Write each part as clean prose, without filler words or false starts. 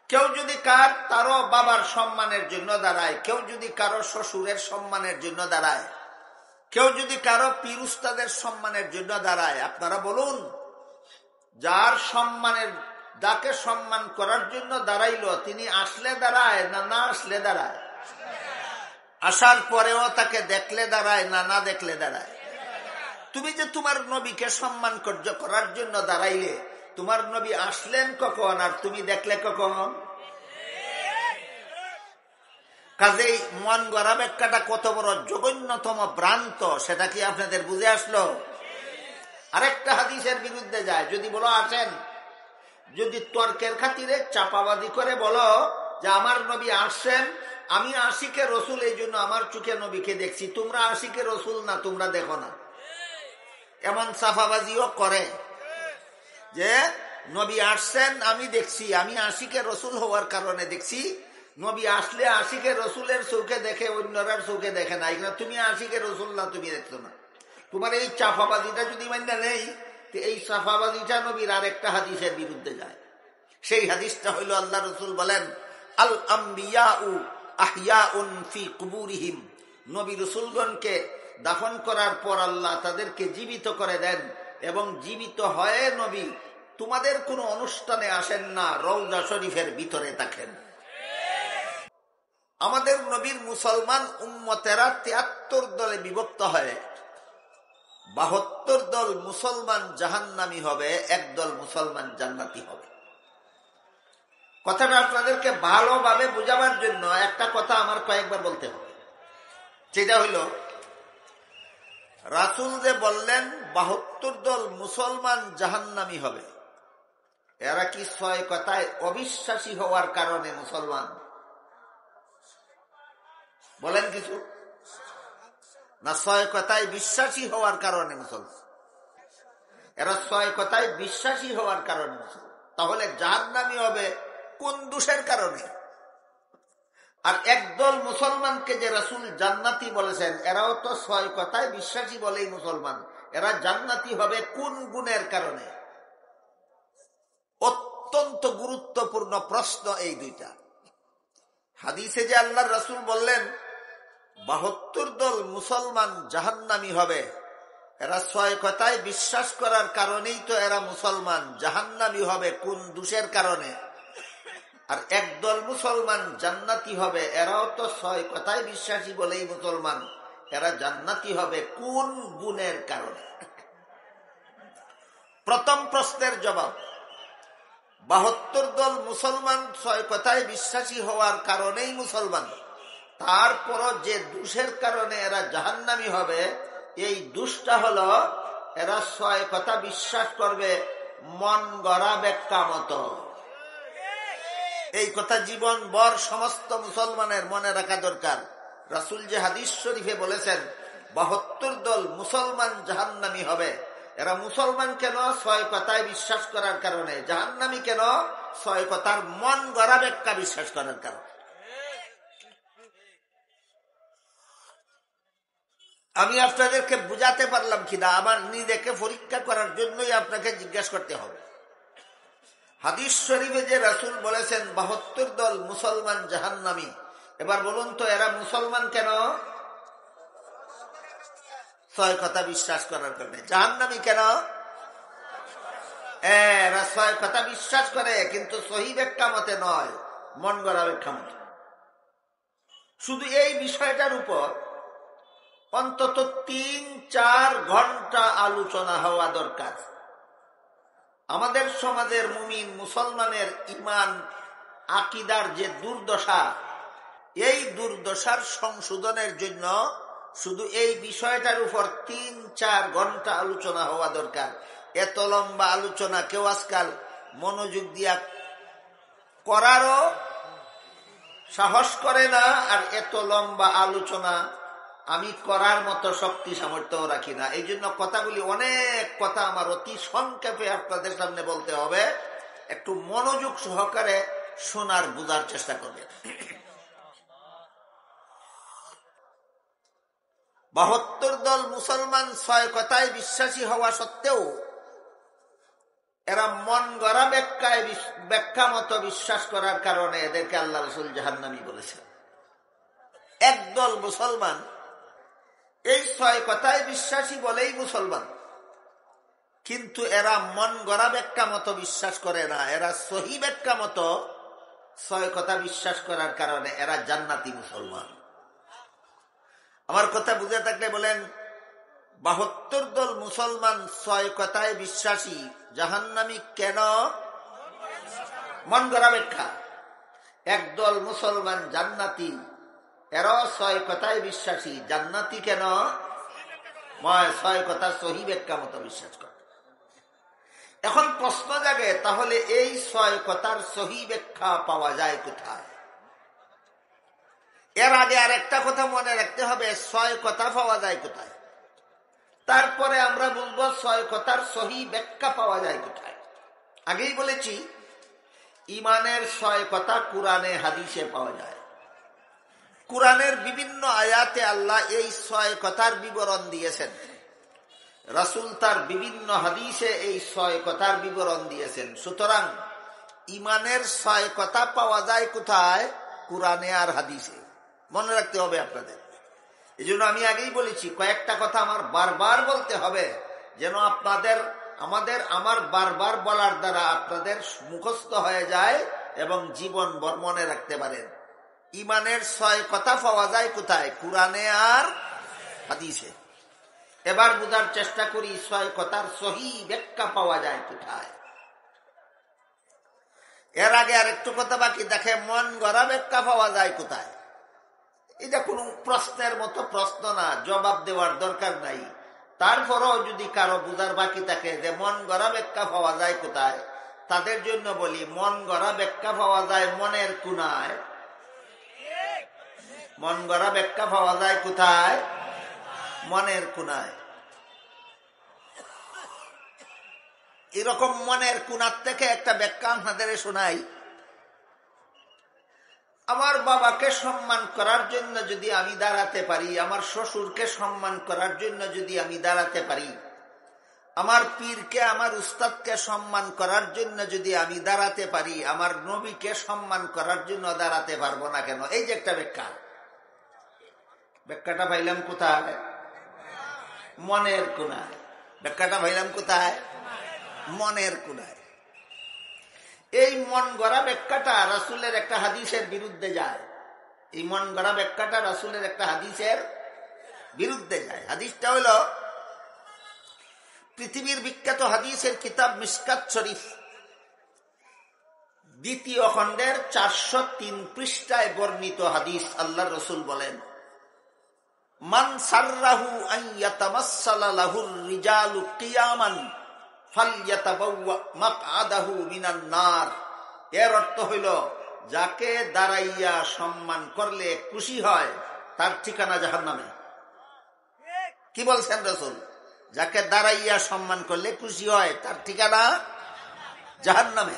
কেউ যদি তারও বাবার সম্মানের জন্য দাঁড়ায়, কেউ যদি কারো শ্বশুরের সম্মানের জন্য দাঁড়ায়, কেউ যদি কারো পীর উস্তাদের সম্মানের জন্য দাঁড়ায়, আপনারা বলুন, যার সম্মানের, যাকে সম্মান করার জন্য দাঁড়াইলো, তিনি আসলে দাঁড়ায় না না আসলে দাঁড়ায়? আসার পরেও তাকে দেখলে দাঁড়ায় না না দেখলে দাঁড়ায়? তুমি যে তোমার নবীকে সম্মান করার জন্য দাঁড়াইলে, তোমার নবী আসলেন কখন আর তুমি দেখলে কখন? কাজেই মন গড়া ব্যাখ্যাটা কত বড় জঘন্যতম ভ্রান্ত, সেটা কি আপনাদের বুঝে আসলো? আরেকটা হাদিসের বিরুদ্ধে যায়। যদি বলো আসেন, যদি তর্কের খাতিরে চাপাবাদি করে বলো যে আমার নবী আসছেন, আমি আশিকে রসুল, এই জন্য আমার চোখে নবীকে দেখছি, তোমরা আশিকে রসুল না, তোমরা দেখো না, এমন চাপাবাজিও করে যে নবী আসছেন আমি দেখছি, আমি আশিকে রসুল হওয়ার কারণে দেখছি। নবী আসলে আশিকে রসুলের চোখে দেখে, অন্যরার চোখে দেখে না। এখানে তুমি আশিকে রসুল না, তুমি দেখছো না। তোমার এই চাপাবাজিটা যদি মান্য নেই, এই চাপাবাজিটা নবীর আরেকটা হাদিসের বিরুদ্ধে যায়। সেই হাদিসটা হইল, আল্লাহ রসুল বলেন, আল আম্বিয়াউ আহইয়াউন ফি কুবুরিহিম, নবী রসুলগণকে দাফন করার পর আল্লাহ তাদেরকে জীবিত করে দেন, এবং জীবিত হয়ে নবী তোমাদের কোনো অনুষ্ঠানে আসেন না, রওজা শরীফের ভিতরে থাকেন। আমাদের নবীর মুসলমান উম্মতেরা ৭৩ দলে বিভক্ত হয়, ৭২ দল মুসলমান জাহান্নামী হবে, একদল মুসলমান জান্নাতি হবে। কথাটা আপনাদেরকে ভালোভাবে বোঝাবার জন্য একটা কথা আমার কয়েকবার বলতে হবে। সেটা হইল, রাসূল যে বললেন ৭২ দল মুসলমান জাহান্নামী হবে, এরা কি ৬ কথায় অবিশ্বাসী হওয়ার কারণে মুসলমান? বলেন কিছু না, ৬ কথায় বিশ্বাসী হওয়ার কারণে মুসলমান? এরা ৬ কথায় বিশ্বাসী হওয়ার কারণে মুসলমান। তাহলে জাহান্নামী হবে কোন দোষের কারণে? আর একদল মুসলমানকে যে রাসূল জান্নাতি বলেছেন, এরাও তো ৬ কথায় বিশ্বাসী বলেই মুসলমান, এরা জান্নাতি হবে কোন গুণের কারণে? অত্যন্ত গুরুত্বপূর্ণ প্রশ্ন এই দুইটা। হাদিসে যে আল্লাহর রাসূল বললেন ৭২ দল মুসলমান জাহান্নামী হবে, এরা ৬ কথায় বিশ্বাস করার কারণেই তো এরা মুসলমান, জাহান্নামী হবে কোন দোষের কারণে? আর একদল মুসলমান জান্নাতি হবে, এরাও তো ৬ কথায় বিশ্বাসী বলেই মুসলমান, এরা জান্নাতি হবে কোন গুণের কারণে? প্রথম প্রশ্নের জবাব, ৭২ দল মুসলমান ৬ কথায় বিশ্বাসী হওয়ার কারণেই মুসলমান, তারপরও যে দোষের কারণে এরা জাহান্নামী হবে, এই দোষটা হলো এরা ৬ কথা বিশ্বাস করবে মন গড়া ব্যাখ্যা মতো। এই কথা জীবন ভর সমস্ত মুসলমানের মনে রাখা দরকার। রাসূল যে হাদিস শরীফে বলেছেন ৭২ দল মুসলমান জাহান্নামী হবে, এরা মুসলমান কেন? ৬ কথায় বিশ্বাস করার কারণে। জাহান্নামী কেন? ৬ কথার মন গড়া ব্যাখ্যা বিশ্বাস করার কারণে। আমি আপনাদেরকে বুঝাতে পারলাম কিনা আমার নিজেকে পরীক্ষা করার জন্যই আপনাকে জিজ্ঞাসা করতে হবে। হাদিস শরীফে যে রাসূল বলেছেন ৭২ দল মুসলমান জাহান্নামী, এবার বলুন তো এরা মুসলমান কেন? ৬ কথা বিশ্বাস করার কারণে। জাহান্নামী কেন? এরা ৬ কথা বিশ্বাস করে, কিন্তু সহি ব্যাখ্যা মতে নয়, মন গড়া ব্যাখ্যা মতে। শুধু এই বিষয়টার উপর অন্তত ৩-৪ ঘন্টা আলোচনা হওয়া দরকার। আমাদের সমাজের মুমিন মুসলমানের ইমান আকীদার যে দুর্দশা, এই দুর্দশার সংশোধনের জন্য শুধু এই বিষয়টার উপর ৩-৪ ঘন্টা আলোচনা হওয়া দরকার। এত লম্বা আলোচনা কেউ আজকাল মনোযোগ দিয়া করারও সাহস করে না, আর এত লম্বা আলোচনা আমি করার মতো শক্তি সামর্থ্য রাখি না। এই জন্য কথাগুলি, অনেক কথা আমার অতি সংক্ষেপে আপনাদের সামনে বলতে হবে, একটু মনোযোগ সহকারে শোনার বোঝার চেষ্টা করবে। ৭২ দল মুসলমান ৬ কথায় বিশ্বাসী হওয়া সত্ত্বেও এরা মন গড়া ব্যাখ্যা মতো বিশ্বাস করার কারণে এদেরকে আল্লাহ রাসূল জাহান্নামী বলেছেন। একদল মুসলমান এই 6 কথায় বিশ্বাসী বলেই মুসলমান, কিন্তু এরা মন গড়া ব্যাখ্যা মতো বিশ্বাস করে না। এরা সহি ব্যাখ্যা মতো 6 কথা বিশ্বাস করার কারণে এরা জান্নাতি মুসলমান। আমার কথা বুঝে থাকলে বলেন, 72 দল মুসলমান 6 কথায় বিশ্বাসী, জাহান্নামী কেন? মন গড়া ব্যাখ্যা। একদল মুসলমান জান্নাতি, এরাও 6 কথায় বিশ্বাসী, জান্নাতি কেন? 6 কথা সহি ব্যাখ্যা মতো বিশ্বাস করে। এখন প্রশ্ন জাগে, তাহলে এই 6 কথার সহি ব্যাখ্যা পাওয়া যায় কোথায়? এর আগে আর একটা কথা মনে রাখতে হবে, 6 কথা পাওয়া যায় কোথায়, তারপরে আমরা বলবো 6 কথার সহি ব্যাখ্যা পাওয়া যায় কোথায়। আগেই বলেছি, ইমানের 6 কথা কুরআনে হাদিসে পাওয়া যায়। কুরআনের বিভিন্ন আয়াতে আল্লাহ এই 6 কথার বিবরণ দিয়েছেন, রাসূল তার বিভিন্ন হাদিসে এই 6 কথার বিবরণ দিয়েছেন। সুতরাং ইমানের 6 কথা পাওয়া যায় কোথায়? কুরআনে আর হাদিসে। মনে রাখতে হবে আপনাদের। এই জন্য আমি আগেই বলেছি, কয়েকটা কথা আমার বারবার বলতে হবে, যেন আমার বারবার বলার দ্বারা আপনাদের মুখস্থ হয়ে যায় এবং জীবনভর মনে রাখতে পারেন। ইমানের 6 কথা পাওয়া যায় কোথায়? কুরআনে আর হাদিসে। এবার বোঝার চেষ্টা করি 6 কথার সহি ব্যাখ্যা পাওয়া যায় কোথায়। এর আগে আর একটু কথা বাকি, দেখে মন গড়া ব্যাখ্যা পাওয়া যায় কোথায়। এটা কোনো প্রশ্নের মতো প্রশ্ন না, জবাব দেওয়ার দরকার নাই। তারপরও যদি কারো বুঝার বাকি থাকে যে মন গড়া ব্যাখ্যা পাওয়া যায় কোথায়, তাদের জন্য বলি, মন গড়া ব্যাখ্যা পাওয়া যায় মনের কোণায়। মন গড়া ব্যাখ্যা পাওয়া যায় কোথায়? মনের কোণায়। এরকম মনের কোণার থেকে একটা ব্যাখ্যা আপনাদের শোনাই। আমার বাবাকে সম্মান করার জন্য যদি আমি দাঁড়াতে পারি, আমার শ্বশুরকে সম্মান করার জন্য যদি আমি দাঁড়াতে পারি, আমার পীরকে, আমার উস্তাদকে সম্মান করার জন্য যদি আমি দাঁড়াতে পারি, আমার নবীকে সম্মান করার জন্য দাঁড়াতে পারবো না কেন? এই যে একটা ব্যাখ্যা। ব্যাখ্যাটা পাইলাম কোথায়? মনের কোণায়। ব্যাখ্যাটা পাইলাম কোথায়? মনের কোণায়। এই মন গড়া ব্যাখ্যাটা রাসূলের একটা হাদিসের বিরুদ্ধে যায়। এই মন গড়া ব্যাখ্যাটা রাসূলের একটা হাদিসের বিরুদ্ধে যায়। হাদিসটা হলো পৃথিবীর বিখ্যাত হাদিসের কিতাব মিশকাত শরীফ 2য় খণ্ডের 403 পৃষ্ঠায় বর্ণিত হাদিস। আল্লাহর রাসূল বলেন, মান সাররাহু আন ইয়াতামাসসালা লাহুর রিজালু কিয়ামান ফালইয়াতাবাওয়া মাকআদাহু মিনান নার। এর অর্থ হইল, যাকে দাঁড়াইয়া সম্মান করলে খুশি হয় তার ঠিকানা জাহান্নামে। কি বলছেন রাসূল? যাকে দাঁড়াইয়া সম্মান করলে খুশি হয় তার ঠিকানা জাহান্নামে।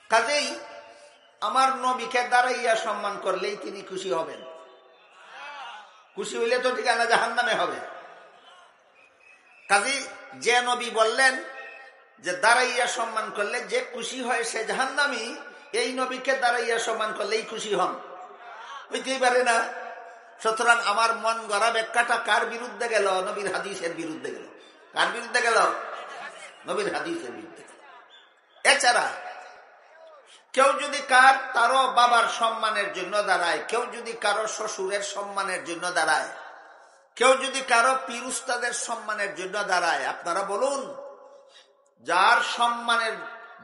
কাজেই আমার নবীকে দাঁড়াইয়া সম্মান করলেই তিনি খুশি হবেন। খুশি হইলে তো ঠিকানা জাহান্নামে হবে। কাজেই যে নবী বললেন যে দাঁড়াইয়া সম্মান করলে যে খুশি হয় সে জাহান্নামী, এই নবীকে দাঁড়াইয়া সম্মান করলেই খুশি হন? হইতেই পারে না। সুতরাং আমার মন গড়া ব্যাখ্যাটা কার বিরুদ্ধে গেল? নবীর হাদিসের বিরুদ্ধে গেল। কার বিরুদ্ধে গেল? নবীর হাদিসের বিরুদ্ধে। এছাড়া কেউ যদি তারও বাবার সম্মানের জন্য দাঁড়ায়, কেউ যদি কারো শ্বশুরের সম্মানের জন্য দাঁড়ায়, কেউ যদি কারো পীর উস্তাদের সম্মানের জন্য দাঁড়ায়, আপনারা বলুন,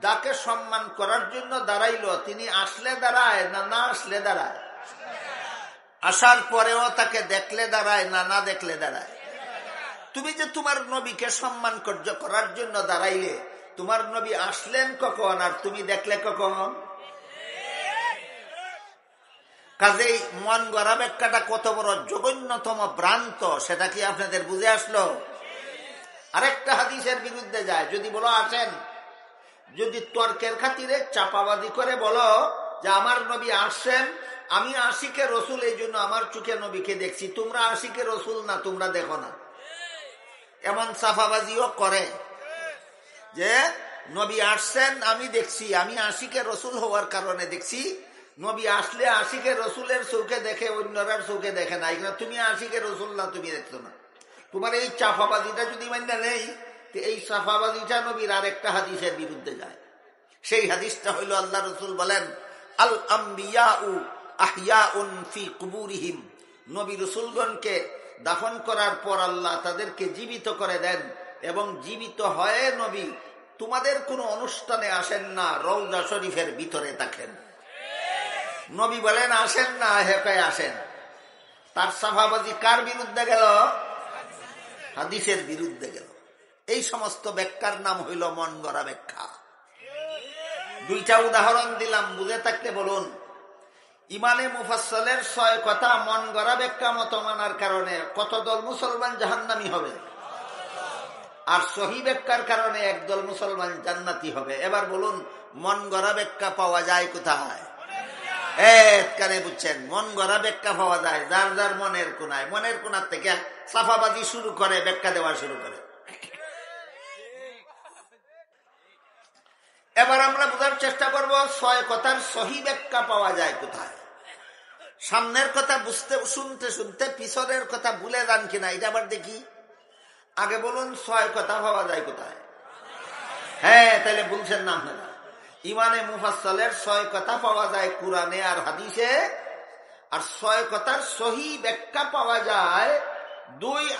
যাকে সম্মান করার জন্য দাঁড়াইলো তিনি আসলে দাঁড়ায় না না আসলে দাঁড়ায়? আসার পরেও তাকে দেখলে দাঁড়ায় না না দেখলে দাঁড়ায়? তুমি যে তোমার নবীকে সম্মান করার জন্য দাঁড়াইলে, তোমার নবী আসলেন কখন আর তুমি দেখলে কখন? কাজেই মন গড়া ব্যাখ্যাটা কত বড় জঘন্যতম ভ্রান্ত, সেটা কি আপনাদের বুঝে আসলো? আরেকটা হাদিসের বিরুদ্ধে যায়। যদি বলো আসেন, যদি তর্কের খাতিরে চাপাবাদি করে বলো যে আমার নবী আসছেন, আমি আশিকে রসুল, এই জন্য আমার চোখে নবীকে দেখছি, তোমরা আশিকে রসুল না, তোমরা দেখো না, এমন সাফাবাজিও করে যে নবী আসছেন আমি দেখছি, আমি আশিকে রসুল হওয়ার কারণে দেখছি, নবী আসলে আশিকে রসুলের চোখে দেখে, অন্যরার চোখে দেখে না। এখানে তুমি আশিকে রসুল না, তুমি দেখছো না। তোমার এই চাফাবাজিটা যদি মান্য নেই, এই সাফাবাজিটা নবীর আরেকটা হাদিসের বিরুদ্ধে যায়। সেই হাদিসটা হইল আল্লাহ রসুল বলেন, আল আম্বিয়াউ আহইয়াউন ফি কুবুরিহিম, নবী রসুলগণকে দাফন করার পর আল্লাহ তাদেরকে জীবিত করে দেন, এবং জীবিত হয়ে নবী তোমাদের কোনো অনুষ্ঠানে আসেন না, রওজা শরীফের ভিতরে থাকেন। নবী বলেন আসেন না, হেপায় আসেন। তার সাফাবাজি কার বিরুদ্ধে গেল? হাদিসের বিরুদ্ধে গেল। এই সমস্ত ব্যাখ্যার নাম হইল মন গড়া ব্যাখ্যা। দুইটা উদাহরণ দিলাম, বুঝে থাকতে বলুন। ইমানে মুফাসসলের 6 কথা মন গড়া ব্যাখ্যা মত মানার কারণে কত দল মুসলমান জাহান্নামী হবে, আর সহি ব্যাখ্যার কারণে একদল মুসলমান জান্নাতি হবে। এবার বলুন, মন গড়া ব্যাখ্যা পাওয়া যায় কোথায়? কানে বুঝছেন, মন গড়া ব্যাখ্যা পাওয়া যায় যার যার মনের কোনায়। মনের কোনার থেকে সাফাবাজি শুরু করে, ব্যাখ্যা দেওয়া শুরু করে। এবার আমরা বোঝার চেষ্টা করব 6 কথার সহি ব্যাখ্যা পাওয়া যায় কোথায়। সামনের কথা বুঝতে শুনতে শুনতে পিছনের কথা ভুলে যান কিনা এটা আবার দেখি। আগে বলুন 6 কথা পাওয়া যায় কোথায়? তাহলে বলছেন না আপনারা। ইমানে মুফাসসলের 6 কথা পাওয়া যায় কুরআনে আর হাদিসে, আর 6 কথার সহি ব্যাখ্যা পাওয়া যায়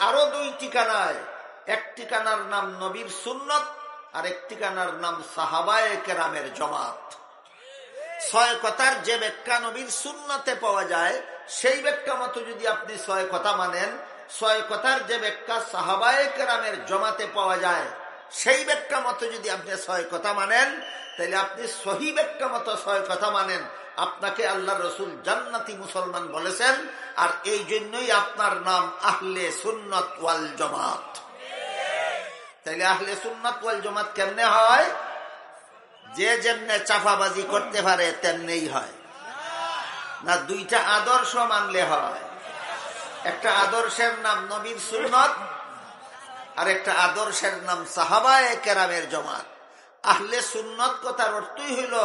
আরো 2 ঠিকানায়। এক ঠিকানার নাম নবীর সুন্নত, আর এক ঠিকানার নাম সাহাবায়ে কেরামের জমাত। 6 কথার যে ব্যাখ্যা নবীর সুন্নতে পাওয়া যায়, সেই ব্যাখ্যা মতো যদি আপনি 6 কথা মানেন, 6 কথার যে ব্যাখ্যা সাহাবায়ে কেরামের জমাতে পাওয়া যায়, সেই ব্যাখ্যা মতো যদি আপনি 6 কথা মানেন, তাহলে আপনি সহি ব্যাখ্যা মতো 6 কথা মানেন। আপনাকে আল্লাহ রসুল জান্নাতি মুসলমান বলেছেন, আর এই জন্যই আপনার নাম আহলে সুন্নাত ওয়াল জামাত। তাইলে আহলে সুন্নাত ওয়াল জামাত কেমনে হয়? যে যেমনে চাফাবাজি করতে পারে তেমনেই হয় না? 2টা আদর্শ মানলে হয়। একটা আদর্শের নাম নবীর সুন্নত, আর একটা আদর্শের নাম সাহাবায়ে কেরামের জমাত। আহলে সুন্নত কথার অর্থই হইল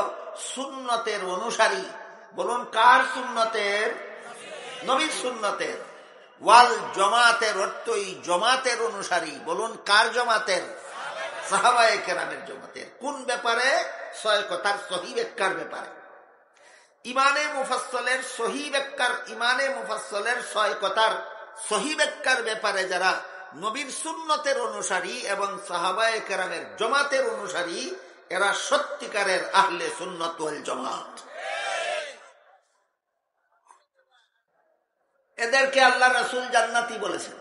সুন্নতের অনুসারী। বলুন কার সুন্নতের? নবীর সুন্নতের। ওয়াল জমাতের অর্থই জমাতের অনুসারী। বলুন কার জমাতের? সাহাবায়ে কেরামের জমাতের। কোন ব্যাপারে? 6 কথার সহি ব্যাখ্যার ব্যাপারে। ইমানে মুফাসসলের সহি ব্যাখ্যার, ইমানে মুফাসসলের 6 কথার সহি ব্যাখ্যার ব্যাপারে যারা নবীর সুন্নতের অনুসারী এবং সাহাবায়ে কেরামের জমাতের অনুসারী, এরা সত্যিকারের আহলে সুন্নাত ওয়াল জামাত। এদেরকে আল্লাহ রাসূল জান্নাতি বলেছেন।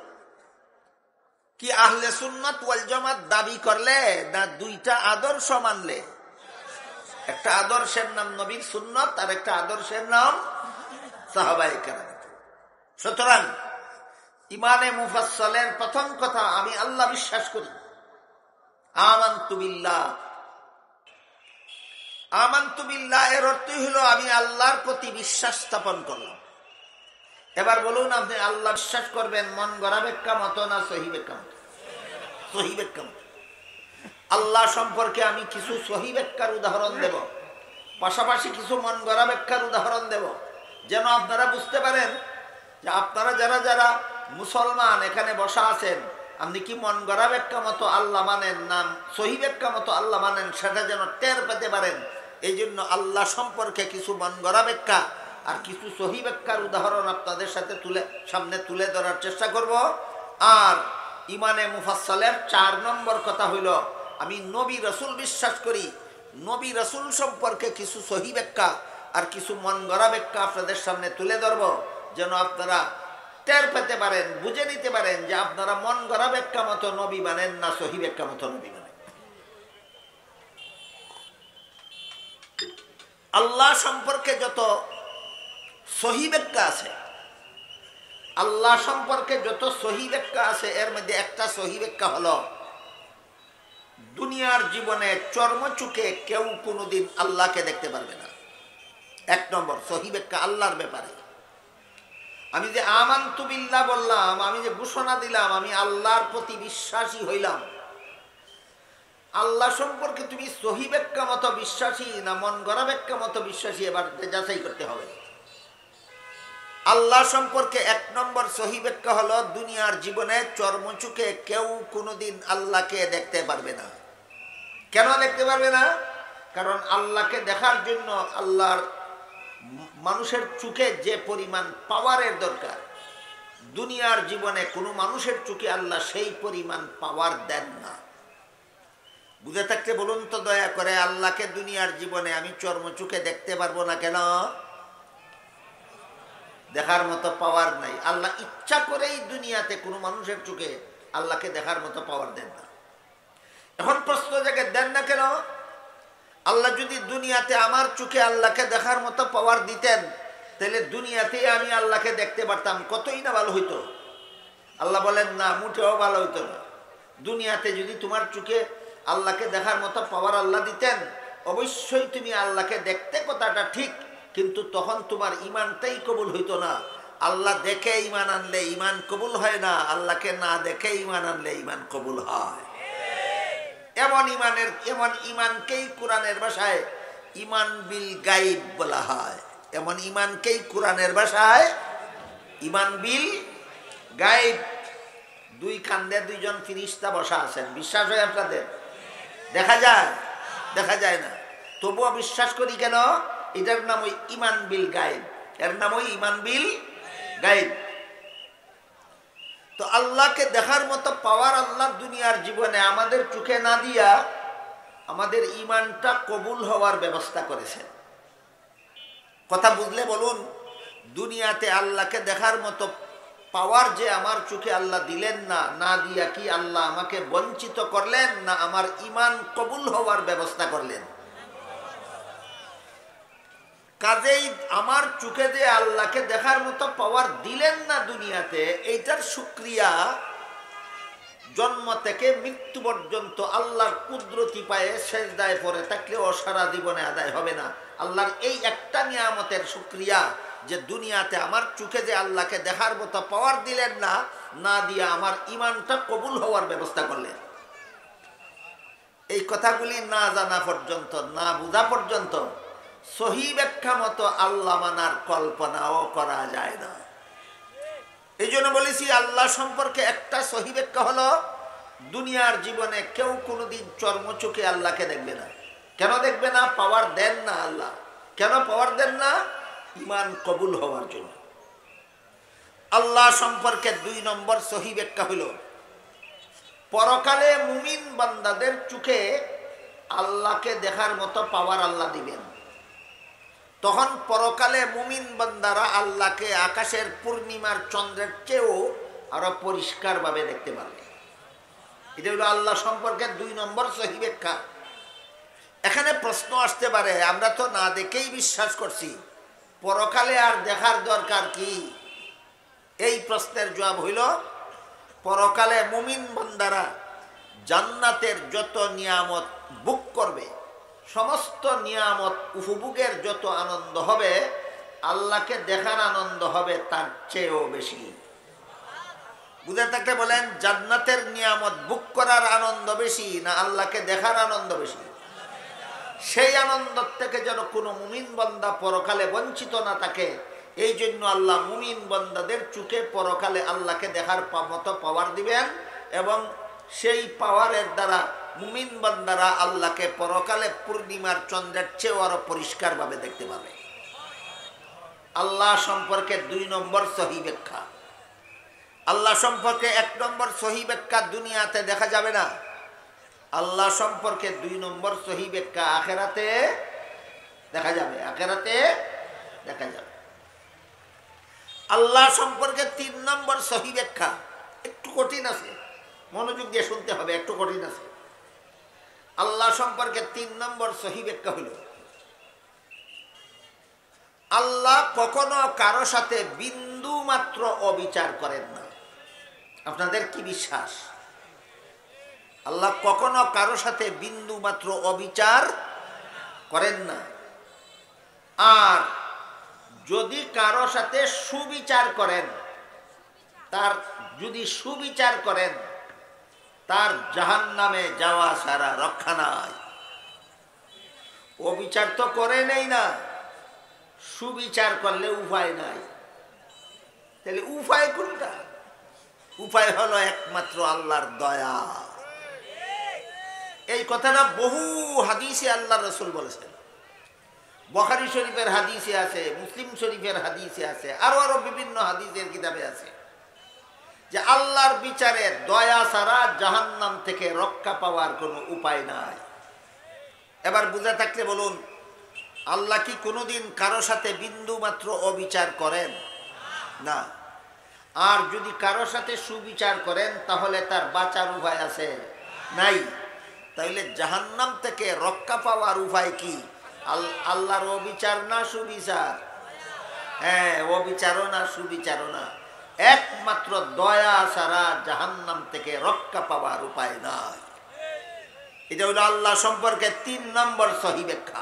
কি আহলে সুন্নাত ওয়াল জামাত দাবি করলে, না 2টা আদর্শ মানলে? একটা আদর্শের নাম নবীর সুন্নাত, আর একটা আদর্শের নাম সাহাবায়ে কেরাম। সুতরাং ইমানে মুফাসসলের প্রথম কথা, আমি আল্লাহ বিশ্বাস করি। আমানতু বিল্লাহ। আমানতু বিল্লাহ এর অর্থই হলো আমি আল্লাহর প্রতি বিশ্বাস স্থাপন করলাম। এবার বলুন, আপনি আল্লাহ বিশ্বাস করবেন মন গড়া ব্যাখ্যা মতো না সহি ব্যাখ্যা মতো? সহি ব্যাখ্যা মতো। আল্লাহ সম্পর্কে আমি কিছু সহি ব্যাখ্যার উদাহরণ দেব, পাশাপাশি কিছু মন গড়া ব্যাখ্যার উদাহরণ দেব, যেন আপনারা বুঝতে পারেন যে আপনারা যারা যারা মুসলমান এখানে বসা আছেন, আপনি কি মন গড়া ব্যাখ্যা মতো আল্লাহ মানেন না সহি ব্যাখ্যা মতো আল্লাহ মানেন, সেটা যেন টের পেতে পারেন। এই জন্য আল্লাহ সম্পর্কে কিছু মন গড়া ব্যাখ্যা আর কিছু সহি ব্যাখ্যার উদাহরণ আপনাদের সাথে সামনে তুলে ধরার চেষ্টা করব। আর ইমানে মুফাসসলের 4 নম্বর কথা হইল, আমি নবী রাসূল বিশ্বাস করি। নবী রাসূল সম্পর্কে কিছু সহি ব্যাখ্যা আর কিছু মন গড়া ব্যাখ্যা আপনাদের সামনে তুলে ধরব, যেন আপনারা টের পেতে পারেন, বুঝে নিতে পারেন যে আপনারা মন গড়া ব্যাখ্যা মতো নবী মানেন না সহি ব্যাখ্যা মতো নবী মানেন। আল্লাহ সম্পর্কে যত সহি ব্যাখ্যা আছে, আল্লাহ সম্পর্কে যত সহি ব্যাখ্যা আছে, এর মধ্যে একটা সহি ব্যাখ্যা হলো, দুনিয়ার জীবনে চর্মচুকে কেউ কোনোদিন আল্লাহকে দেখতে পারবে না। 1 নম্বর সহি ব্যাখ্যা আল্লাহর ব্যাপারে। আমি যে আমানতু বিল্লাহ বললাম, আমি যে ঘোষণা দিলাম আমি আল্লাহর প্রতি বিশ্বাসী হইলাম, আল্লাহ সম্পর্কে তুমি সহি ব্যাখ্যা মতো বিশ্বাসী না মন গড়া ব্যাখ্যা মতো বিশ্বাসী, এবার যাচাই করতে হবে। আল্লাহ সম্পর্কে এক নম্বর সহি ব্যাখ্যা হলো, দুনিয়ার জীবনে চর্মচুকে কেউ কোনোদিন আল্লাহকে দেখতে পারবে না। কেন দেখতে পারবে না? কারণ আল্লাহকে দেখার জন্য আল্লাহর মানুষের চোখে যে পরিমাণ পাওয়ারের দরকার, দুনিয়ার জীবনে কোনো মানুষের চোখে আল্লাহ সেই পরিমাণ পাওয়ার দেন না। বুঝে থাকতে বলুন তো দয়া করে, আল্লাহকে দুনিয়ার জীবনে আমি চর্মচোখে দেখতে পারবো না কেন? দেখার মতো পাওয়ার নাই। আল্লাহ ইচ্ছা করেই দুনিয়াতে কোনো মানুষের চোখে আল্লাহকে দেখার মতো পাওয়ার দেন না। এখন প্রশ্ন জায়গা দেন না কেন? আল্লাহ যদি দুনিয়াতে আমার চোখে আল্লাহকে দেখার মতো পাওয়ার দিতেন, তাহলে দুনিয়াতেই আমি আল্লাহকে দেখতে পারতাম, কতই না ভালো হইতো। আল্লাহ বলেন না, মোটেও ভালো হইতো না। দুনিয়াতে যদি তোমার চোখে আল্লাহকে দেখার মতো পাওয়ার আল্লাহ দিতেন, অবশ্যই তুমি আল্লাহকে দেখতে, কথাটা ঠিক, কিন্তু তখন তোমার ইমানটাই কবুল হইতো না। আল্লাহ দেখে ইমান আনলে ইমান কবুল হয় না, আল্লাহকে না দেখে ইমান আনলে ইমান কবুল হয়। এমন ইমানকেই কোরআনের ভাষায় ইমান বিল গাইব বলা হয়। এমন ইমানকেই কোরআনের ভাষায় ইমান বিল গাইব। দুই কান্দে দুইজন ফিরিস্তা বসা আছেন, বিশ্বাস হয় আপনাদের? দেখা যায়? দেখা যায় না, তবুও বিশ্বাস করি কেন? এটার নাম ওই ইমান বিল গাইব, এর নাম ওই ইমান বিল গাইব। তো আল্লাহকে দেখার মতো পাওয়ার আল্লাহ দুনিয়ার জীবনে আমাদের চোখে না দিয়া আমাদের ইমানটা কবুল হওয়ার ব্যবস্থা করেছেন। কথা বুঝলে বলুন, দুনিয়াতে আল্লাহকে দেখার মতো পাওয়ার যে আমার চোখে আল্লাহ দিলেন না, না দিয়া কি আল্লাহ আমাকে বঞ্চিত করলেন, না আমার ইমান কবুল হওয়ার ব্যবস্থা করলেন? কাজেই আমার চোখে যে আল্লাহকে দেখার মতো পাওয়ার দিলেন না দুনিয়াতে, এইটার শুকরিয়া জন্ম থেকে মৃত্যু পর্যন্ত আল্লাহর কুদরতি পায়ে সেজদায় পড়ে থাকলেও সারা জীবনে আদায় হবে না। আল্লাহর এই একটা নিয়ামতের শুকরিয়া যে দুনিয়াতে আমার চোখে যে আল্লাহকে দেখার মতো পাওয়ার দিলেন না, না দিয়া আমার ইমানটা কবুল হওয়ার ব্যবস্থা করলেন। এই কথাগুলি না জানা পর্যন্ত, না বোঝা পর্যন্ত সহি ব্যাখ্যা মতো আল্লাহ মানার কল্পনাও করা যায় না। এই জন্য বলেছি, আল্লাহ সম্পর্কে একটা সহি ব্যাখ্যা হলো, দুনিয়ার জীবনে কেউ কোনোদিন চর্মচোখে আল্লাহকে দেখবে না। কেন দেখবে না? পাওয়ার দেন না আল্লাহ। কেন পাওয়ার দেন না? ইমান কবুল হওয়ার জন্য। আল্লাহ সম্পর্কে দুই নম্বর সহি ব্যাখ্যা হইল, পরকালে মুমিন বান্দাদের চোখে আল্লাহকে দেখার মতো পাওয়ার আল্লাহ দিবেন। তখন পরকালে মুমিন বান্দারা আল্লাহকে আকাশের পূর্ণিমার চন্দ্রের চেয়েও আরো পরিষ্কারভাবে দেখতে পারবে। এটা হলো আল্লাহ সম্পর্কে দুই নম্বর সহি ব্যাখ্যা। এখানে প্রশ্ন আসতে পারে, আমরা তো না দেখেই বিশ্বাস করছি, পরকালে আর দেখার দরকার কি? এই প্রশ্নের জবাব হইল, পরকালে মুমিন বান্দারা জান্নাতের যত নিয়ামত ভোগ করবে, সমস্ত নিয়ামত উপভোগের যত আনন্দ হবে, আল্লাহকে দেখার আনন্দ হবে তার চেয়েও বেশি। বুঝে থাকতে বলেন, জান্নাতের নিয়ামত ভোগ করার আনন্দ বেশি না আল্লাহকে দেখার আনন্দ বেশি? সেই আনন্দ থেকে যেন কোনো মুমিন বান্দা পরকালে বঞ্চিত না থাকে, এই জন্য আল্লাহ মুমিন বান্দাদের চোখে পরকালে আল্লাহকে দেখার মতো পাওয়ার দিবেন, এবং সেই পাওয়ারের দ্বারা মুমিন বান্দারা আল্লাহকে পরকালে পূর্ণিমার চন্দ্রের চেয়েও আরো পরিষ্কারভাবে দেখতে পাবে। আল্লাহ সম্পর্কে দুই নম্বর সহি ব্যাখ্যা। আল্লাহ সম্পর্কে এক নম্বর সহি ব্যাখ্যা, দুনিয়াতে দেখা যাবে না। আল্লাহ সম্পর্কে দুই নম্বর সহি ব্যাখ্যা, আখেরাতে দেখা যাবে। আখেরাতে দেখা যাবে। আল্লাহ সম্পর্কে তিন নম্বর সহি ব্যাখ্যা একটু কঠিন আছে, মনোযোগ দিয়ে শুনতে হবে, একটু কঠিন আছে। আল্লাহ সম্পর্কে তিন নম্বর সহি ব্যাখ্যা হইল, আল্লাহ কখনো কারো সাথে বিন্দু মাত্র অবিচার করেন না। আপনাদের কি বিশ্বাস? আল্লাহ কখনো কারো সাথে বিন্দু মাত্র অবিচার করেন না। আর যদি কারো সাথে সুবিচার করেন, তার যদি সুবিচার করেন, তার জাহান্নামে যাওয়া ছাড়া রক্ষা নাই। অবিচার তো করে নেই না, সুবিচার করলে উপায় নাই। তাহলে উপায় কোনটা? উপায় হলো একমাত্র আল্লাহর দয়া। এই কথাটা বহু হাদিসে আল্লাহ রাসূল বলেছেন। বুখারী শরীফের হাদিসে আছে, মুসলিম শরীফের হাদিসে আছে, আরো বিভিন্ন হাদিসের কিতাবে আছে যে আল্লাহর বিচারে দয়া ছাড়া জাহান্নাম থেকে রক্ষা পাওয়ার কোনো উপায় নাই। এবার বুঝা থাকলে বলুন, আল্লাহ কি কোনোদিন কারো সাথে বিন্দু মাত্র অবিচার করেন? না। আর যদি কারো সাথে সুবিচার করেন তাহলে তার বাঁচার উপায় আছে? নাই। তাইলে জাহান্নাম থেকে রক্ষা পাওয়ার উপায় কি? আল্লাহর অবিচার না সুবিচার? হ্যাঁ, অবিচারও না সুবিচারও না, একমাত্র দয়া ছাড়া জাহান্নাম থেকে রক্ষা পাওয়ার উপায় নাই। এটা হলো আল্লাহ সম্পর্কে 3 নম্বর সহি ব্যাখ্যা।